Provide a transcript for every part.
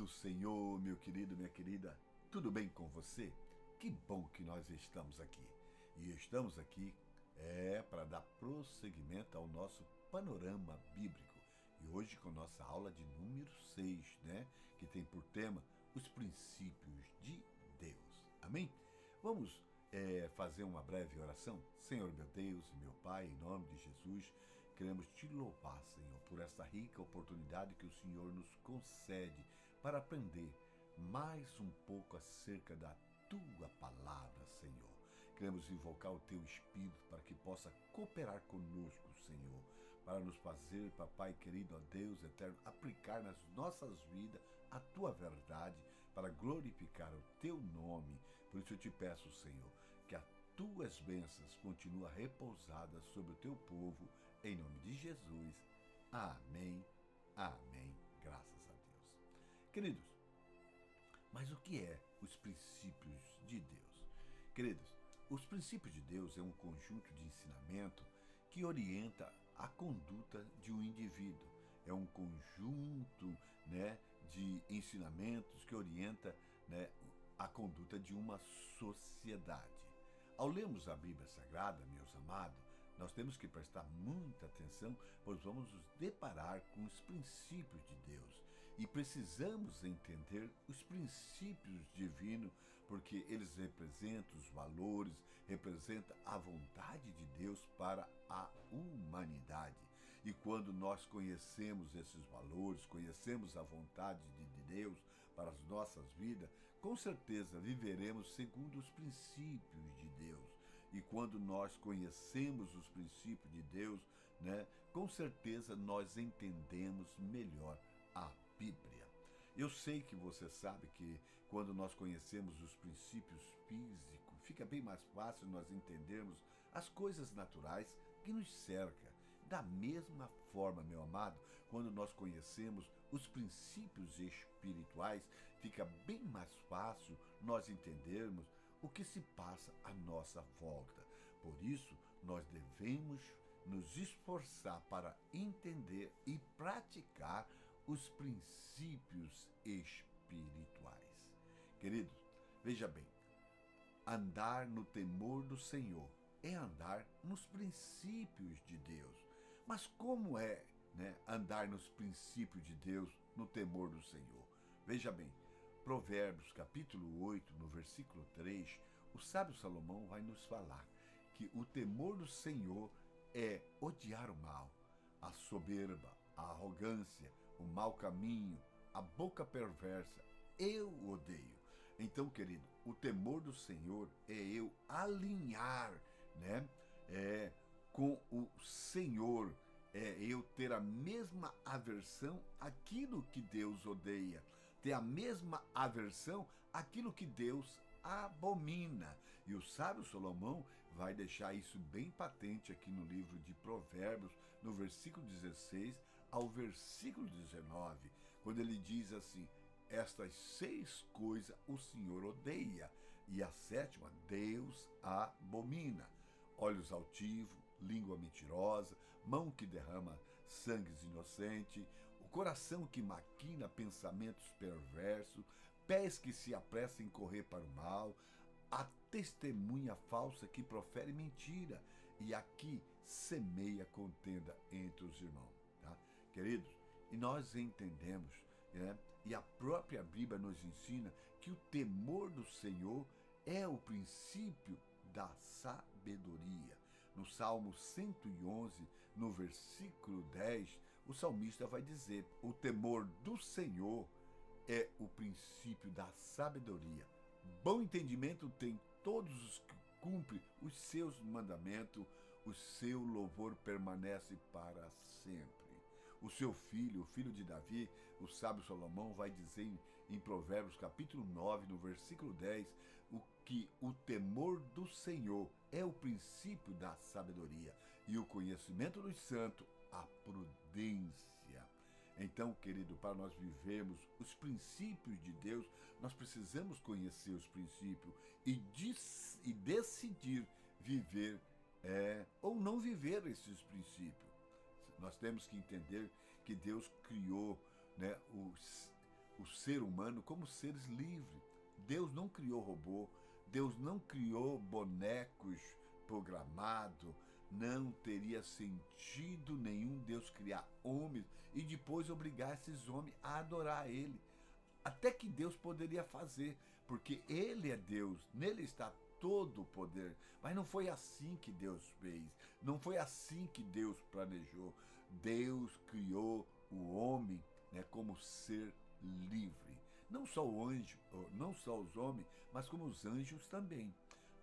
do Senhor, meu querido, minha querida, tudo bem com você? Que bom que nós estamos aqui. E estamos aqui para dar prosseguimento ao nosso panorama bíblico. E hoje com nossa aula de número 6, né? Que tem por tema os princípios de Deus. Amém? Vamos fazer uma breve oração? Senhor meu Deus e meu Pai, em nome de Jesus, queremos te louvar, Senhor, por esta rica oportunidade que o Senhor nos concede para aprender mais um pouco acerca da tua palavra, Senhor. Queremos invocar o teu Espírito para que possa cooperar conosco, Senhor, para nos fazer, papai querido, ó Deus eterno, aplicar nas nossas vidas a tua verdade para glorificar o teu nome. Por isso eu te peço, Senhor, que a tuas bênçãos continuam repousadas sobre o teu povo, em nome de Jesus. Amém, amém, graças a Deus. Queridos, mas o que é os princípios de Deus? Queridos, os princípios de Deus é um conjunto de ensinamento que orienta a conduta de um indivíduo. É um conjunto, de ensinamentos que orienta, a conduta de uma sociedade. Ao lermos a Bíblia Sagrada, meus amados, nós temos que prestar muita atenção, pois vamos nos deparar com os princípios de Deus. E precisamos entender os princípios divinos, porque eles representam os valores, representam a vontade de Deus para a humanidade. E quando nós conhecemos esses valores, conhecemos a vontade de Deus para as nossas vidas, com certeza viveremos segundo os princípios de Deus. E quando nós conhecemos os princípios de Deus, com certeza nós entendemos melhor a Bíblia. Eu sei que você sabe que quando nós conhecemos os princípios físicos, fica bem mais fácil nós entendermos as coisas naturais que nos cercam. Da mesma forma, meu amado, quando nós conhecemos os princípios espirituais, fica bem mais fácil nós entendermos o que se passa à nossa volta. Por isso, nós devemos nos esforçar para entender e praticar os princípios espirituais. Queridos, veja bem, andar no temor do Senhor é andar nos princípios de Deus. Mas como é, andar nos princípios de Deus, no temor do Senhor? Veja bem, Provérbios capítulo 8, no versículo 3, o sábio Salomão vai nos falar que o temor do Senhor é odiar o mal, a soberba, a arrogância, o mau caminho, a boca perversa. Eu odeio. Então, querido, o temor do Senhor é eu alinhar, com o Senhor. É eu ter a mesma aversão àquilo que Deus odeia, ter a mesma aversão àquilo que Deus abomina. E o sábio Salomão vai deixar isso bem patente aqui no livro de Provérbios, no versículo 16 ao versículo 19, quando ele diz assim: estas 6 coisas o Senhor odeia, e a 7ª Deus abomina: olhos altivos, língua mentirosa, mão que derrama sangues inocente, o coração que maquina pensamentos perversos, pés que se apressam em correr para o mal, a testemunha falsa que profere mentira, e aqui semeia contenda entre os irmãos. Tá? Queridos, e nós entendemos, e a própria Bíblia nos ensina que o temor do Senhor é o princípio da sabedoria. No Salmo 111, no versículo 10, o salmista vai dizer: o temor do Senhor é o princípio da sabedoria. Bom entendimento tem todos os que cumprem os seus mandamentos, o seu louvor permanece para sempre. O seu filho, o filho de Davi, o sábio Salomão, vai dizer em Provérbios capítulo 9, no versículo 10, que o temor do Senhor é o princípio da sabedoria, e o conhecimento dos santos, a prudência. Então, querido, para nós vivermos os princípios de Deus, nós precisamos conhecer os princípios e decidir viver ou não viver esses princípios. Nós temos que entender que Deus criou o ser humano como seres livres. Deus não criou robô, Deus não criou bonecos programados. Não teria sentido nenhum Deus criar homens e depois obrigar esses homens a adorar Ele. Até que Deus poderia fazer, porque Ele é Deus, nele está todo o poder. Mas não foi assim que Deus fez, não foi assim que Deus planejou. Deus criou o homem, né, como ser livre. Não só o anjo, não só os homens, mas como os anjos também.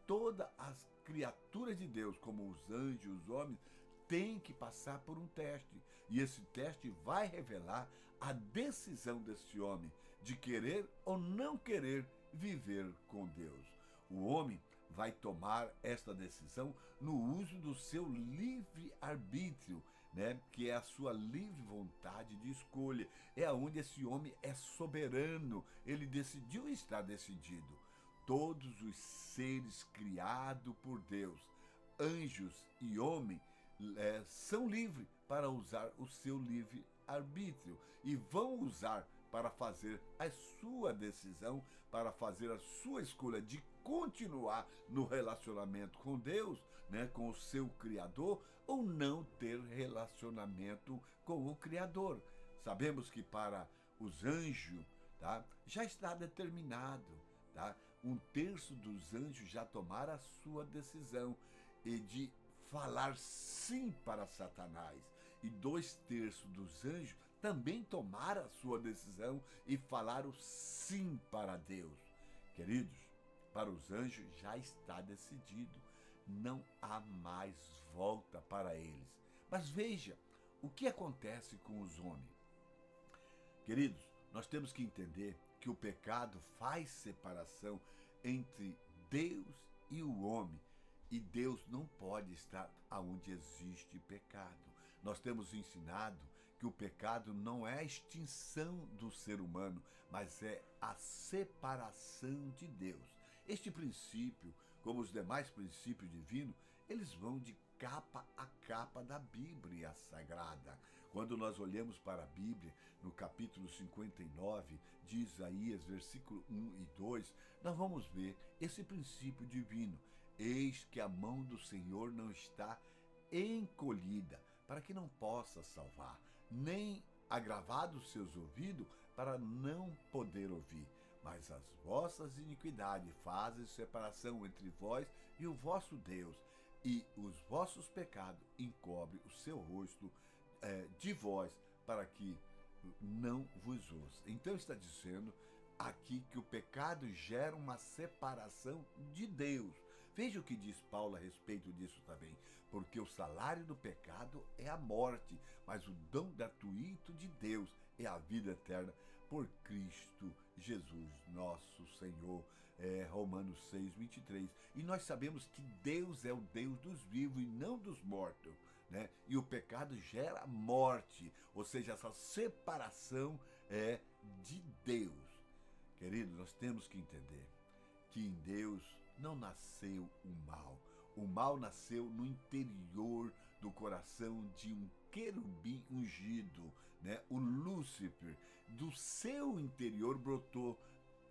Todas as criaturas de Deus, como os anjos, os homens, têm que passar por um teste. E esse teste vai revelar a decisão desse homem de querer ou não querer viver com Deus. O homem vai tomar esta decisão no uso do seu livre-arbítrio, né? Que é a sua livre vontade de escolha. É onde esse homem é soberano, ele decidiu estar decidido. Todos os seres criados por Deus, anjos e homem, são livres para usar o seu livre-arbítrio e vão usar para fazer a sua decisão, para fazer a sua escolha de continuar no relacionamento com Deus, né, com o seu Criador, ou não ter relacionamento com o Criador. Sabemos que para os anjos, tá, já está determinado, tá? 1/3 dos anjos já tomaram a sua decisão e de falar sim para Satanás. E 2/3 dos anjos também tomaram a sua decisão e falaram sim para Deus. Queridos, para os anjos já está decidido. Não há mais volta para eles. Mas veja, o que acontece com os homens? Queridos, nós temos que entender que o pecado faz separação entre Deus e o homem. E Deus não pode estar onde existe pecado. Nós temos ensinado que o pecado não é a extinção do ser humano, mas é a separação de Deus. Este princípio, como os demais princípios divinos, eles vão de capa a capa da Bíblia Sagrada. Quando nós olhamos para a Bíblia, no capítulo 59 de Isaías, versículo 1 e 2, nós vamos ver esse princípio divino. Eis que a mão do Senhor não está encolhida, para que não possa salvar, nem agravados os seus ouvidos, para não poder ouvir. Mas as vossas iniquidades fazem separação entre vós e o vosso Deus, e os vossos pecados encobrem o seu rosto de vós, para que não vos ouça. Então está dizendo aqui que o pecado gera uma separação de Deus. Veja o que diz Paulo a respeito disso também. Porque o salário do pecado é a morte, mas o dom gratuito de Deus é a vida eterna por Cristo Jesus, nosso Senhor. Romanos 6:23. E nós sabemos que Deus é o Deus dos vivos e não dos mortos, né? E o pecado gera morte, ou seja, essa separação é de Deus. Querido, nós temos que entender que em Deus não nasceu o mal. O mal nasceu no interior do coração de um querubim ungido, né? O Lúcifer. Do seu interior brotou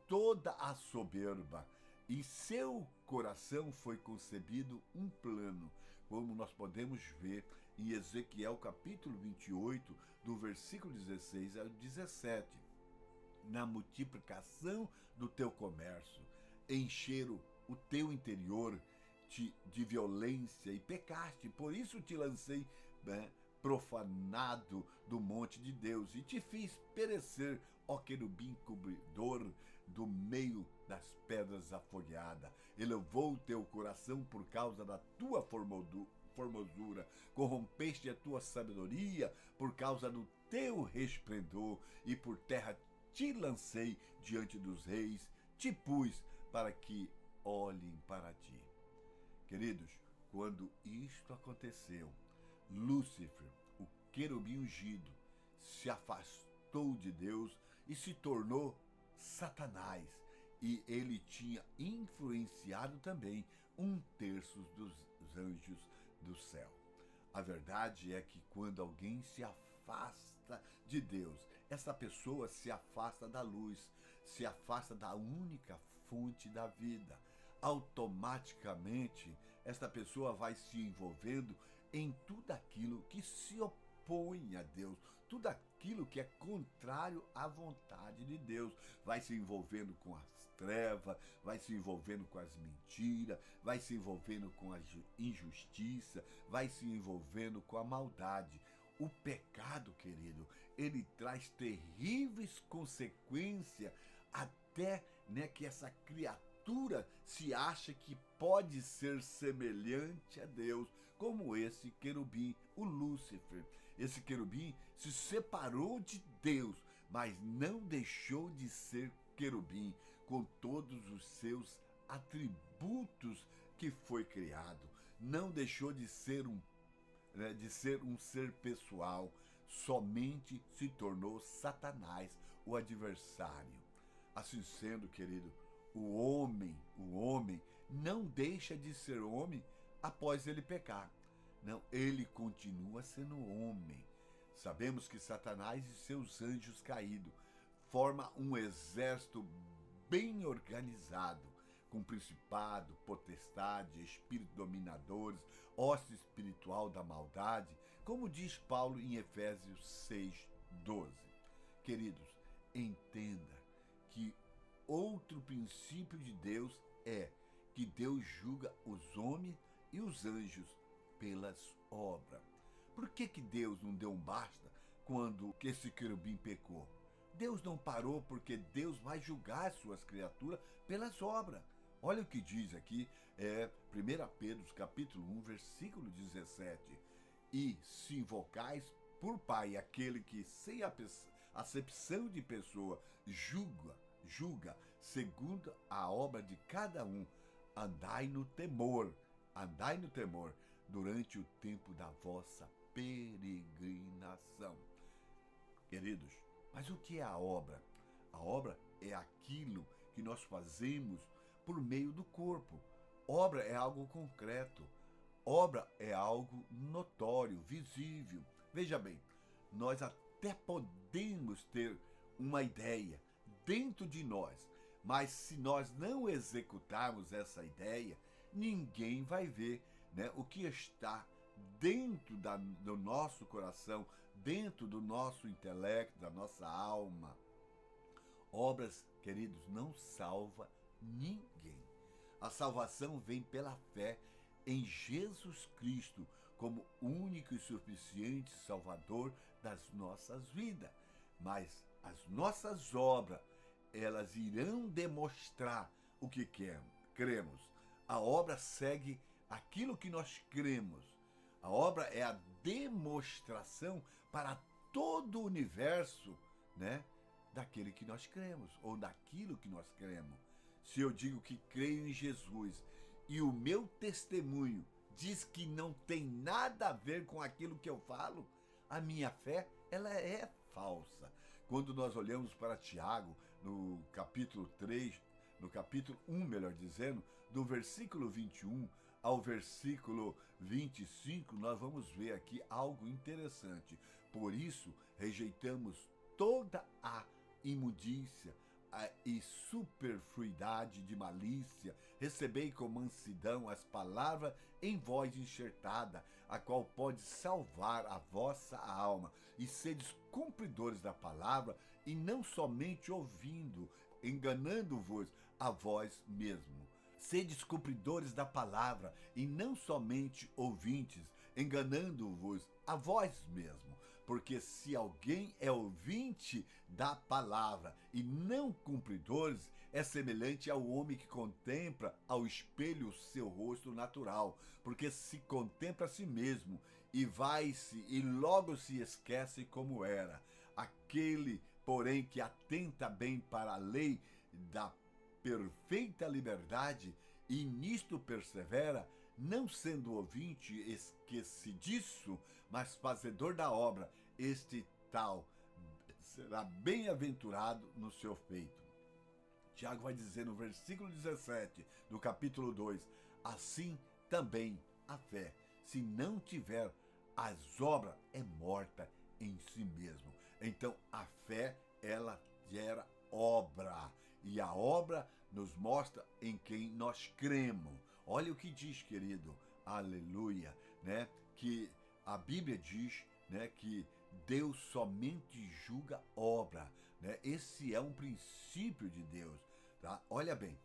toda a soberba. Em seu coração foi concebido um plano, como nós podemos ver em Ezequiel capítulo 28, do versículo 16 ao 17. Na multiplicação do teu comércio, encheram o teu interior de violência e pecaste, por isso te lancei, né, profanado do monte de Deus e te fiz perecer, ó querubim cobridor, do meio das pedras afogueadas. Elevou o teu coração por causa da tua formosura, corrompeste a tua sabedoria por causa do teu resplendor, e por terra te lancei diante dos reis, te pus para que olhem para ti. Queridos, quando isto aconteceu, Lúcifer, o querubim ungido, se afastou de Deus e se tornou Satanás. E ele tinha influenciado também 1/3 dos anjos do céu. A verdade é que quando alguém se afasta de Deus, essa pessoa se afasta da luz, se afasta da única fonte da vida. Automaticamente, esta pessoa vai se envolvendo em tudo aquilo que se opõe a Deus, tudo aquilo que é contrário à vontade de Deus. Vai se envolvendo com as trevas, vai se envolvendo com as mentiras, vai se envolvendo com a injustiça, vai se envolvendo com a maldade. O pecado, querido, ele traz terríveis consequências, até, que essa criatura se acha que pode ser semelhante a Deus, como esse querubim, o Lúcifer. Esse querubim se separou de Deus, mas não deixou de ser querubim, com todos os seus atributos que foi criado. Não deixou de ser um ser pessoal, somente se tornou Satanás, o adversário. Assim sendo, querido, o homem não deixa de ser homem após ele pecar. Não, ele continua sendo homem. Sabemos que Satanás e seus anjos caídos formam um exército bem organizado, com principado, potestade, espírito dominadores, hoste espiritual da maldade, como diz Paulo em Efésios 6:12. Queridos, entenda que outro princípio de Deus é que Deus julga os homens e os anjos pelas obras. Por que Deus não deu um basta quando esse querubim pecou? Deus não parou porque Deus vai julgar suas criaturas pelas obras. Olha o que diz aqui, 1 Pedro capítulo 1, versículo 17. E se invocais por Pai aquele que, sem acepção de pessoa, julga segundo a obra de cada um, andai no temor durante o tempo da vossa peregrinação. Queridos, mas o que é a obra? A obra é aquilo que nós fazemos por meio do corpo. Obra é algo concreto. Obra é algo notório, visível. Veja bem, nós até podemos ter uma ideia dentro de nós, mas se nós não executarmos essa ideia, ninguém vai ver, o que está dentro do nosso coração, dentro do nosso intelecto, da nossa alma. Obras, queridos, não salva ninguém. A salvação vem pela fé em Jesus Cristo como único e suficiente Salvador das nossas vidas. Mas as nossas obras, elas irão demonstrar o que cremos. A obra segue aquilo que nós cremos. A obra é a demonstração para todo o universo, daquele que nós cremos, ou daquilo que nós cremos. Se eu digo que creio em Jesus e o meu testemunho diz que não tem nada a ver com aquilo que eu falo, a minha fé, ela é falsa. Quando nós olhamos para Tiago, no capítulo 3, no capítulo 1, melhor dizendo, do versículo 21 ao versículo 25, nós vamos ver aqui algo interessante. Por isso, rejeitamos toda a imundícia e superfluidade de malícia, recebei com mansidão as palavras em voz enxertada, a qual pode salvar a vossa alma, e sedes cumpridores da palavra, e não somente ouvindo, enganando-vos a vós mesmo. Sedes cumpridores da palavra, e não somente ouvintes, enganando-vos a vós mesmo. Porque se alguém é ouvinte da palavra e não cumpridores, é semelhante ao homem que contempla ao espelho o seu rosto natural, porque se contempla a si mesmo e vai-se e logo se esquece como era. Aquele, porém, que atenta bem para a lei da perfeita liberdade e nisto persevera, não sendo ouvinte esquecidiço, mas fazedor da obra, este tal será bem-aventurado no seu feito. Tiago vai dizer no versículo 17 do capítulo 2, assim também a fé, se não tiver as obras, é morta em si mesmo. Então, a fé, ela gera obra. E a obra nos mostra em quem nós cremos. Olha o que diz, querido, aleluia, né? Que a Bíblia diz, né, que Deus somente julga obra, né? Esse é um princípio de Deus, tá? Olha bem,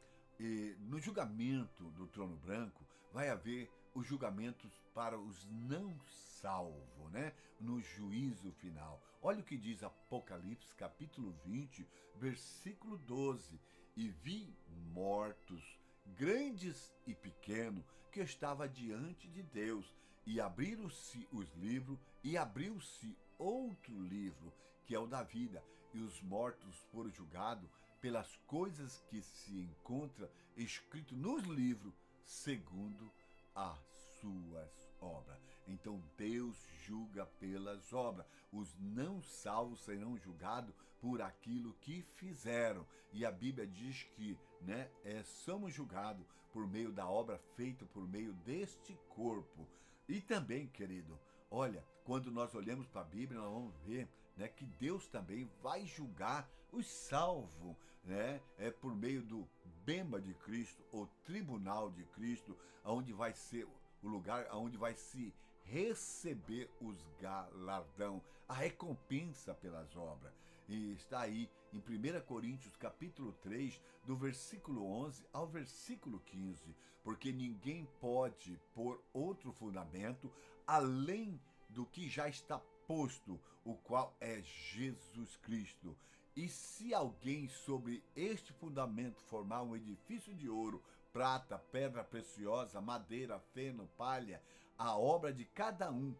no julgamento do trono branco vai haver os julgamentos para os não salvos, né? No juízo final. Olha o que diz Apocalipse, capítulo 20, versículo 12. E vi mortos, grandes e pequenos, que estava diante de Deus, e abriram-se os livros, e abriu-se outro livro, que é o da vida, e os mortos foram julgados pelas coisas que se encontram escrito nos livros, segundo as suas obras. Então Deus julga pelas obras. Os não salvos serão julgados por aquilo que fizeram. E a Bíblia diz que, né, somos julgados por meio da obra feita por meio deste corpo. E também, querido, olha, quando nós olhamos para a Bíblia, nós vamos ver, né, que Deus também vai julgar os salvos, né, por meio do bema de Cristo, o tribunal de Cristo, onde vai ser o lugar onde vai se receber os galardão, a recompensa pelas obras. E está aí em 1 Coríntios capítulo 3, do versículo 11 ao versículo 15, porque ninguém pode pôr outro fundamento além do que já está posto, o qual é Jesus Cristo. E se alguém sobre este fundamento formar um edifício de ouro, prata, pedra preciosa, madeira, feno, palha, a obra de cada um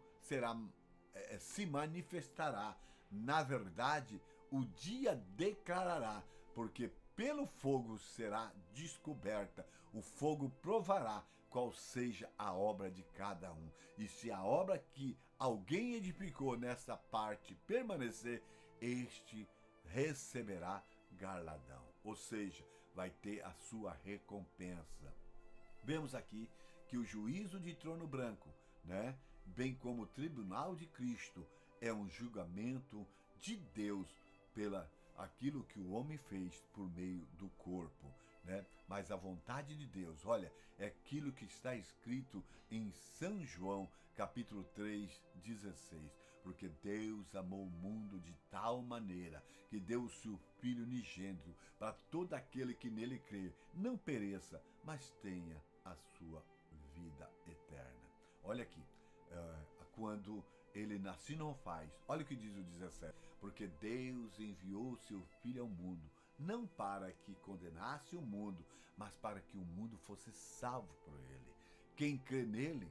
se manifestará. Na verdade, o dia declarará, porque pelo fogo será descoberta. O fogo provará qual seja a obra de cada um. E se a obra que alguém edificou nessa parte permanecer, este receberá galardão. Ou seja, vai ter a sua recompensa. Vemos aqui que o juízo de trono branco, né, bem como o tribunal de Cristo, é um julgamento de Deus pela aquilo que o homem fez por meio do corpo, né? Mas a vontade de Deus, olha, é aquilo que está escrito em São João, capítulo 3, 16. Porque Deus amou o mundo de tal maneira que deu o seu Filho unigênito para todo aquele que nele crê, não pereça, mas tenha a sua vida eterna. Olha aqui, quando ele nasce não faz. Olha o que diz o 17. Porque Deus enviou o seu Filho ao mundo, não para que condenasse o mundo, mas para que o mundo fosse salvo por ele. Quem crê nele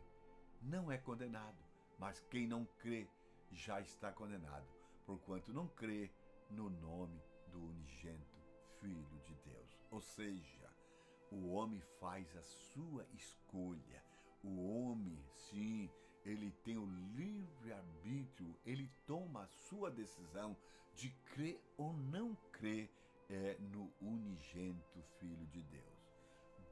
não é condenado, mas quem não crê já está condenado, porquanto não crê no nome do unigênito Filho de Deus. Ou seja, o homem faz a sua escolha. O homem, sim, ele tem o livre-arbítrio, ele toma a sua decisão de crer ou não crer no unigênito Filho de Deus.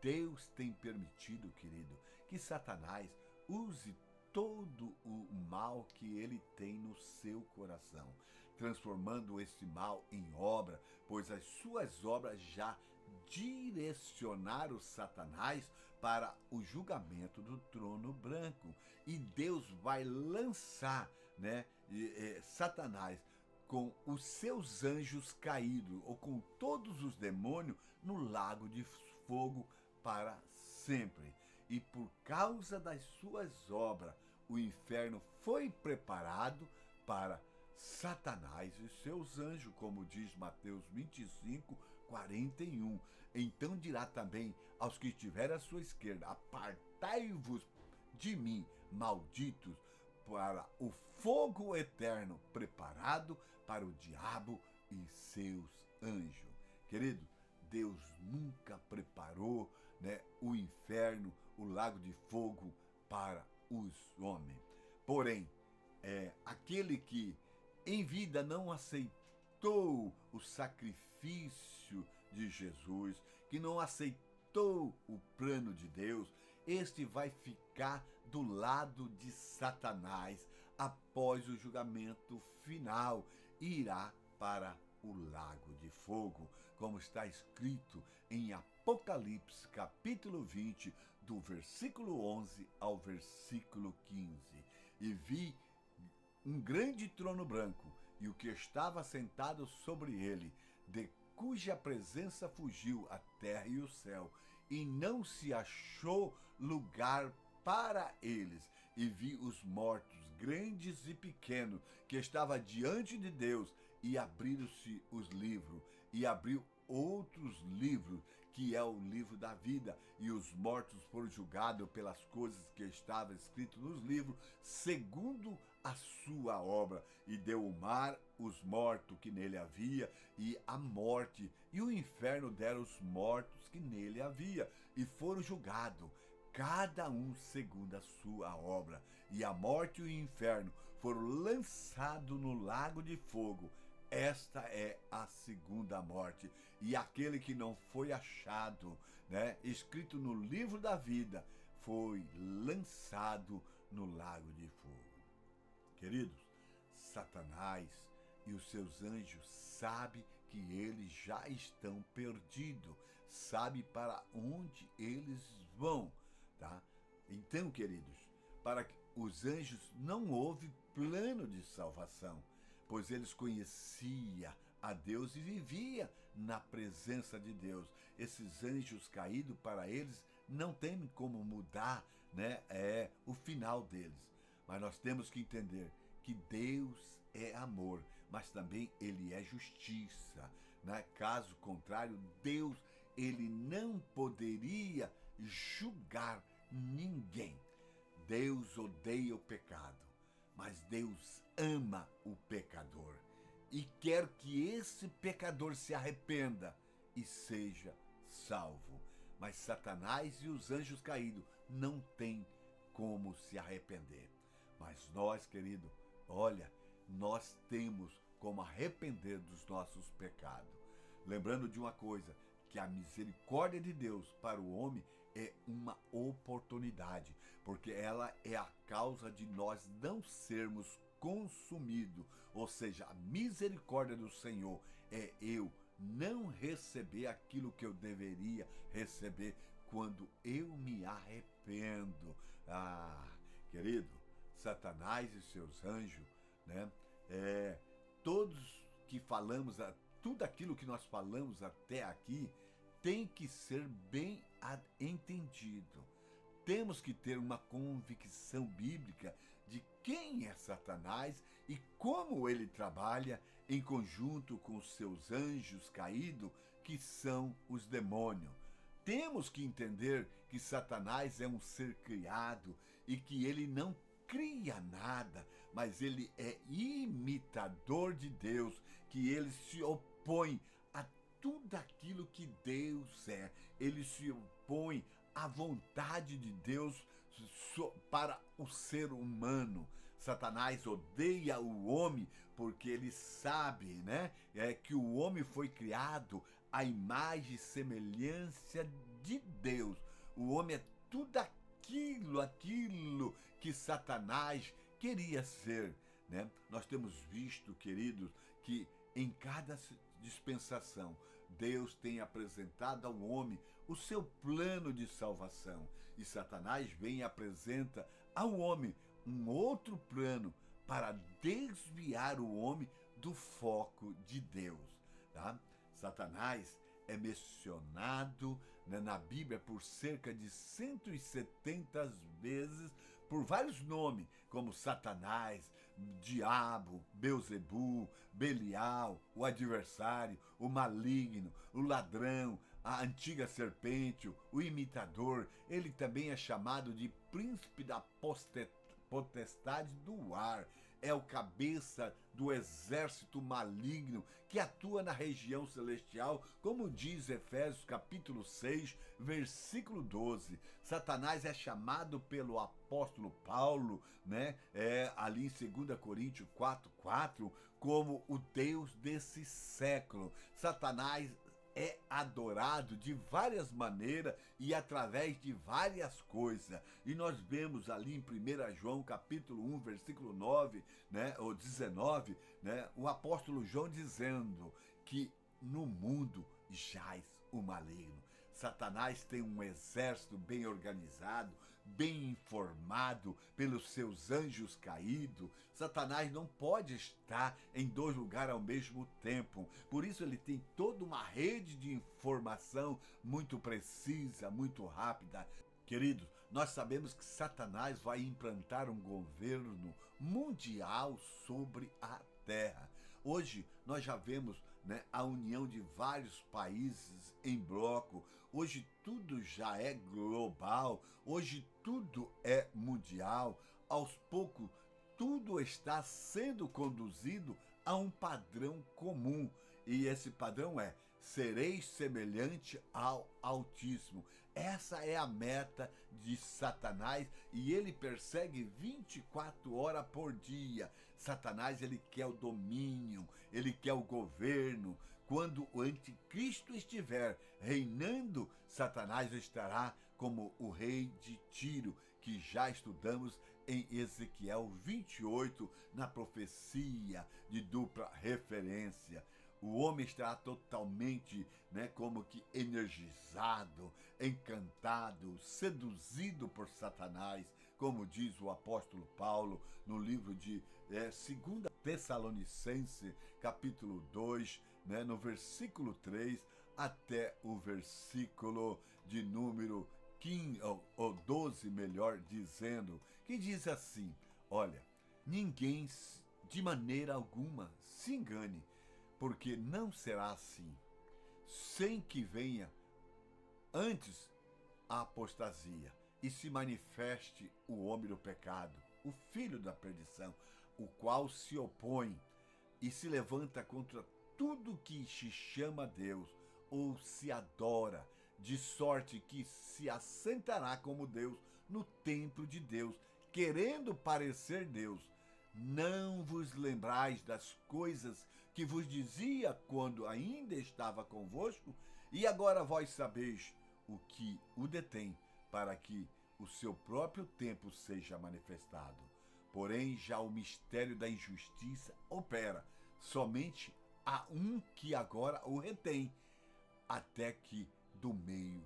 Deus tem permitido, querido, que Satanás use todo o mal que ele tem no seu coração, transformando esse mal em obra, pois as suas obras já direcionaram Satanás para o julgamento do trono branco. E Deus vai lançar, né, Satanás com os seus anjos caídos, ou com todos os demônios, no lago de fogo para sempre. E por causa das suas obras, o inferno foi preparado para Satanás e seus anjos, como diz Mateus 25, 41. Então dirá também aos que estiverem à sua esquerda: apartai-vos de mim, malditos, para o fogo eterno preparado para o diabo e seus anjos. Querido, Deus nunca preparou, né, o inferno, o lago de fogo para os homens. Porém, aquele que em vida não aceitou o sacrifício de Jesus, que não aceitou o plano de Deus, este vai ficar do lado de Satanás após o julgamento final. irá para o lago de fogo, como está escrito em Apocalipse, capítulo 20, do versículo 11 ao versículo 15. E vi um grande trono branco, e o que estava sentado sobre ele, de cuja presença fugiu a terra e o céu, e não se achou lugar para eles. E vi os mortos, grandes e pequenos, que estavam diante de Deus, e abriram-se os livros, e abriu outros livros, que é o livro da vida, e os mortos foram julgados pelas coisas que estavam escritas nos livros, segundo a sua obra, e deu o mar os mortos que nele havia, e a morte e o inferno deram os mortos que nele havia, e foram julgados, cada um segundo a sua obra. E a morte e o inferno foram lançados no lago de fogo. Esta é a segunda morte. E aquele que não foi achado, escrito no livro da vida, foi lançado no lago de fogo. Queridos, Satanás e os seus anjos sabem que eles já estão perdidos, sabem para onde eles vão, tá? Então, queridos, para que os anjos não houve plano de salvação, pois eles conheciam a Deus e viviam na presença de Deus. Esses anjos caídos, para eles, não tem como mudar, o final deles. Mas nós temos que entender que Deus é amor, mas também Ele é justiça. Caso contrário, Deus, Ele não poderia julgar ninguém. Deus odeia o pecado, mas Deus ama o pecador e quer que esse pecador se arrependa e seja salvo. Mas Satanás e os anjos caídos não têm como se arrepender. Mas nós, querido, olha, nós temos como arrepender dos nossos pecados. Lembrando de uma coisa, que a misericórdia de Deus para o homem é uma oportunidade, porque ela é a causa de nós não sermos consumidos. Ou seja, a misericórdia do Senhor é eu não receber aquilo que eu deveria receber quando eu me arrependo. Querido, Satanás e seus anjos, todos que falamos, tudo aquilo que nós falamos até aqui, tem que ser bem entendido. Temos que ter uma convicção bíblica de quem é Satanás e como ele trabalha em conjunto com os seus anjos caídos, que são os demônios. Temos que entender que Satanás é um ser criado e que ele não cria nada, mas ele é imitador de Deus, que ele se opõe a tudo aquilo que Deus é. Ele se opõe à vontade de Deus para o ser humano. Satanás odeia o homem porque ele sabe, que o homem foi criado à imagem e semelhança de Deus. O homem é tudo aquilo que Satanás queria ser, Nós temos visto, queridos, que em cada dispensação Deus tem apresentado ao homem o seu plano de salvação, e Satanás vem e apresenta ao homem um outro plano para desviar o homem do foco de Deus, tá? Satanás é mencionado na Bíblia por cerca de 170 vezes, por vários nomes, como Satanás, Diabo, Belzebu, Belial, o adversário, o maligno, o ladrão, a antiga serpente, o imitador. Ele também é chamado de príncipe da potestade do ar. É o cabeça do exército maligno que atua na região celestial, como diz Efésios capítulo 6, versículo 12. Satanás é chamado pelo apóstolo Paulo, ali em 2 Coríntios 4:4, como o Deus desse século. Satanás é adorado de várias maneiras e através de várias coisas. E nós vemos ali em 1 João capítulo 1, versículo 9, né, ou 19, né, o apóstolo João dizendo que no mundo jaz o maligno. Satanás tem um exército bem organizado, bem informado pelos seus anjos caídos. Satanás não pode estar em dois lugares ao mesmo tempo. Por isso ele tem toda uma rede de informação muito precisa, muito rápida. Queridos, nós sabemos que Satanás vai implantar um governo mundial sobre a Terra. Hoje nós já vemos, né, a união de vários países em bloco. Hoje tudo já é global, hoje tudo é mundial. Aos poucos, tudo está sendo conduzido a um padrão comum. E esse padrão é: sereis semelhante ao Altíssimo. Essa é a meta de Satanás e ele persegue 24 horas por dia. Satanás, ele quer o domínio, ele quer o governo. Quando o anticristo estiver reinando, Satanás estará como o rei de Tiro, que já estudamos em Ezequiel 28, na profecia de dupla referência. O homem estará totalmente, né, como que energizado, encantado, seduzido por Satanás, como diz o apóstolo Paulo no livro de 2 Tessalonicenses, capítulo 2, né, no versículo 3 até o versículo de número 15, ou 12, melhor dizendo, que diz assim: olha, ninguém de maneira alguma se engane, porque não será assim, sem que venha antes a apostasia e se manifeste o homem do pecado, o filho da perdição, o qual se opõe e se levanta contra tudo que se chama Deus ou se adora, de sorte que se assentará como Deus no templo de Deus, querendo parecer Deus. Não vos lembrais das coisas que vos dizia quando ainda estava convosco? E agora vós sabeis o que o detém, para que o seu próprio tempo seja manifestado. Porém, já o mistério da injustiça opera. Somente há um que agora o retém, até que do meio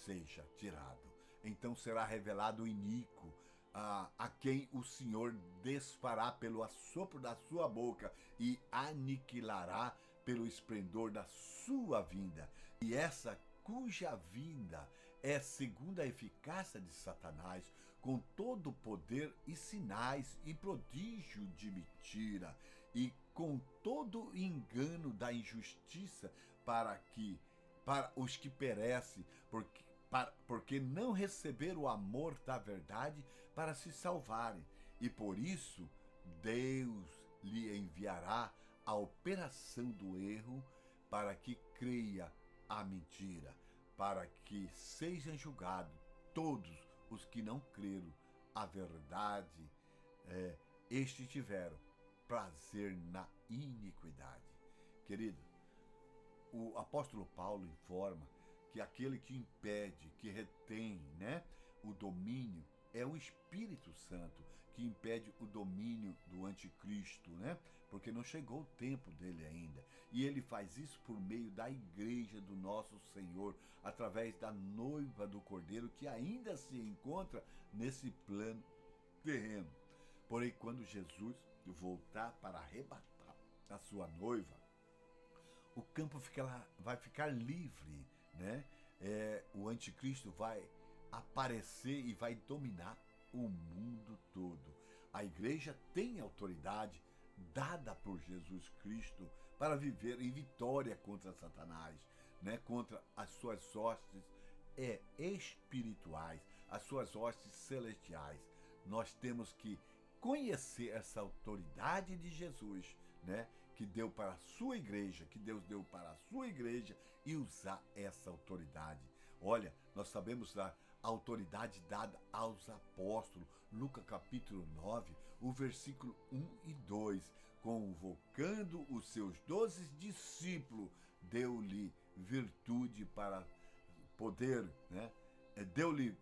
seja tirado. Então será revelado o iníquo, a quem o Senhor desfará pelo assopro da sua boca e aniquilará pelo esplendor da sua vinda. E essa cuja vinda é segundo a eficácia de Satanás, com todo o poder e sinais e prodígio de mentira, e com todo o engano da injustiça para os que perecem, porque não receberam o amor da verdade para se salvarem. E por isso Deus lhe enviará a operação do erro, para que creia a mentira, para que sejam julgados todos os que não creram a verdade, estes tiveram prazer na iniquidade. Querido, o apóstolo Paulo informa que aquele que impede, que retém, né, o domínio é o Espírito Santo, que impede o domínio do anticristo, né? Porque não chegou o tempo dele ainda. E ele faz isso por meio da igreja do nosso Senhor, através da noiva do Cordeiro, que ainda se encontra nesse plano terreno. Porém, quando Jesus voltar para arrebatar a sua noiva, o campo vai ficar livre, né? O anticristo vai aparecer e vai dominar o mundo todo. A igreja tem autoridade dada por Jesus Cristo para viver em vitória contra Satanás, né? Contra as suas hostes espirituais, as suas hostes celestiais. Nós temos que conhecer essa autoridade de Jesus, né? Que deu para a sua igreja, que Deus deu para a sua igreja, e usar essa autoridade. Olha, nós sabemos da autoridade dada aos apóstolos, Lucas capítulo 9, o versículo 1 e 2, convocando os seus 12 discípulos, deu-lhe virtude para poder, né? Deu-lhe,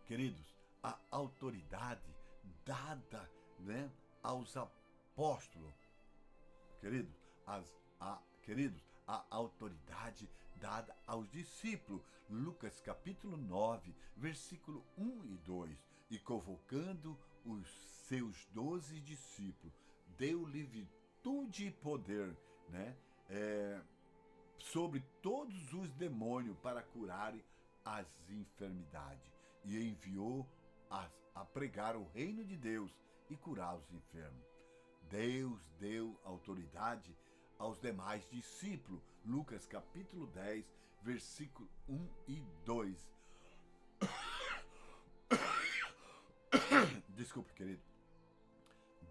queridos, a autoridade dada, né, aos apóstolos, queridos, queridos, a autoridade dada aos discípulos. Lucas capítulo 9, versículo 1 e 2. E convocando os seus 12 discípulos, deu-lhe virtude e poder, né, sobre todos os demônios para curarem as enfermidades. E enviou a pregar o reino de Deus e curar os enfermos. Deus deu autoridade aos demais discípulos. Lucas capítulo 10, versículo 1 e 2. Desculpe, querido.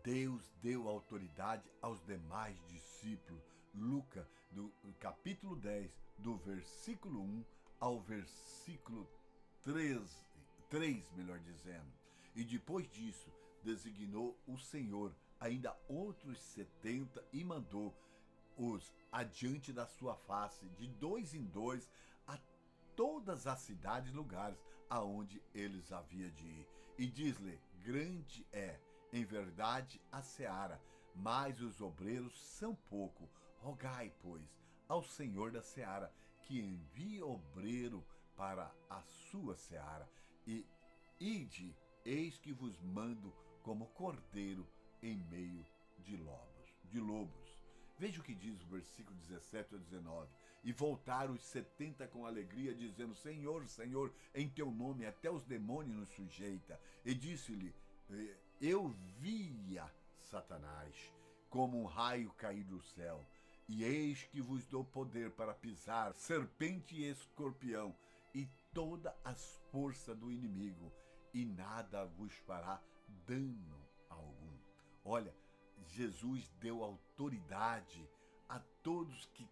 Deus deu autoridade aos demais discípulos. Lucas, do capítulo 10, do versículo 1 ao versículo 3, melhor dizendo. E depois disso, designou o Senhor ainda outros 70 e mandou-os adiante da sua face, de 2 em 2, a todas as cidades e lugares aonde eles haviam de ir. E diz-lhe: grande é, em verdade, a seara, mas os obreiros são pouco. Rogai, pois, ao Senhor da seara, que envie obreiro para a sua seara. E ide, eis que vos mando como cordeiro em meio de lobos. Veja o que diz o versículo 17 a 19. E voltaram os 70 com alegria, dizendo: Senhor, Senhor, em teu nome até os demônios nos sujeita. E disse-lhe: eu via Satanás como um raio cair do céu. E eis que vos dou poder para pisar serpente e escorpião e todas as forças do inimigo, e nada vos fará dano algum. Olha, Jesus deu autoridade a todos que...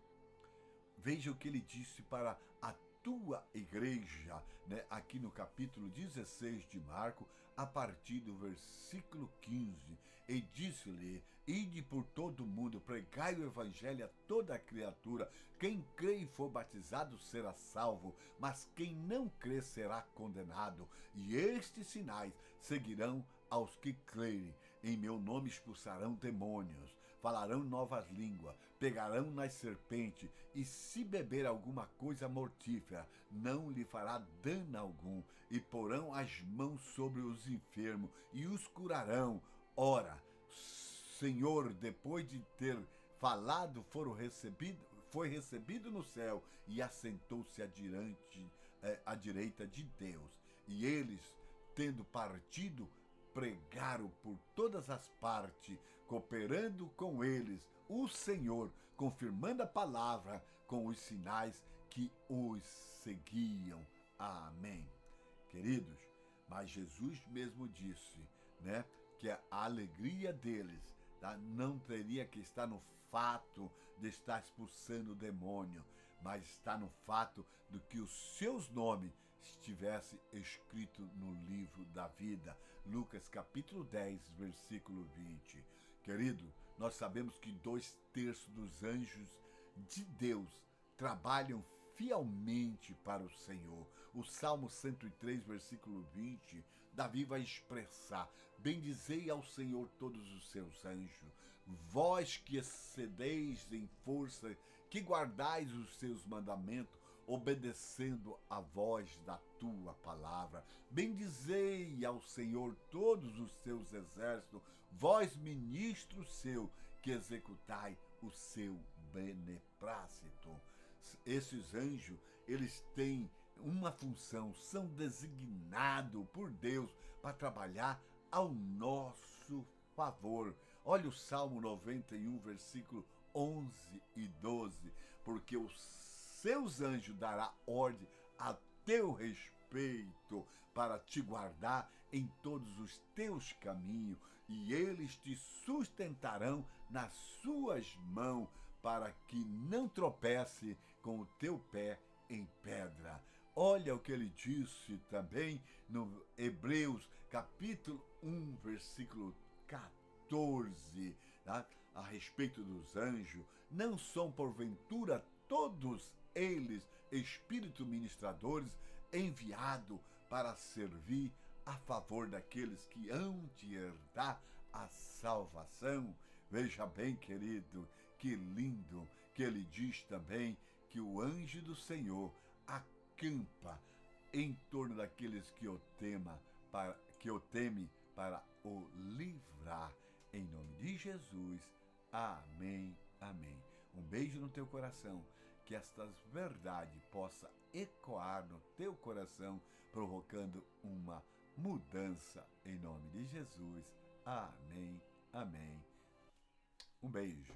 Veja o que ele disse para a tua igreja, né? Aqui no capítulo 16 de Marcos, a partir do versículo 15. E disse-lhe: ide por todo o mundo, pregai o evangelho a toda a criatura. Quem crê e for batizado será salvo, mas quem não crê será condenado. E estes sinais seguirão aos que crerem. Em meu nome expulsarão demônios, falarão novas línguas, pegarão nas serpentes, e se beber alguma coisa mortífera, não lhe fará dano algum, e porão as mãos sobre os enfermos, e os curarão. Ora, Senhor, depois de ter falado, foi recebido no céu, e assentou-se à direita de Deus. E eles, tendo partido, pregaram por todas as partes, cooperando com eles o Senhor, confirmando a palavra com os sinais que os seguiam. Amém. Queridos, mas Jesus mesmo disse, né, que a alegria deles, tá, não teria que estar no fato de estar expulsando o demônio, mas está no fato de que os seus nomes estivesse escrito no livro da vida. Lucas capítulo 10, versículo 20. Querido, nós sabemos que 2/3 dos anjos de Deus trabalham fielmente para o Senhor. O Salmo 103, versículo 20, Davi vai expressar: bendizei ao Senhor todos os seus anjos, vós que excedeis em força, que guardais os seus mandamentos, obedecendo a voz da tua palavra. Bendizei ao Senhor todos os seus exércitos, vós ministros seu, que executai o seu beneplácito. Esses anjos, eles têm uma função, são designados por Deus para trabalhar ao nosso favor. Olha o Salmo 91, versículo 11 e 12. Porque os seus anjos dará ordem a teu respeito para te guardar em todos os teus caminhos, e eles te sustentarão nas suas mãos, para que não tropece com o teu pé em pedra. Olha o que ele disse também no Hebreus capítulo 1, versículo 14. Tá? a respeito dos anjos, não são porventura todos eles espíritos ministradores enviados para servir a favor daqueles que hão de herdar a salvação? Veja bem, querido, que lindo que ele diz também que o anjo do Senhor acampa em torno daqueles que o teme para o livrar. Em nome de Jesus, amém, amém. Um beijo no teu coração, que estas verdades possam ecoar no teu coração, provocando uma mudança. Em nome de Jesus, amém, amém. Um beijo.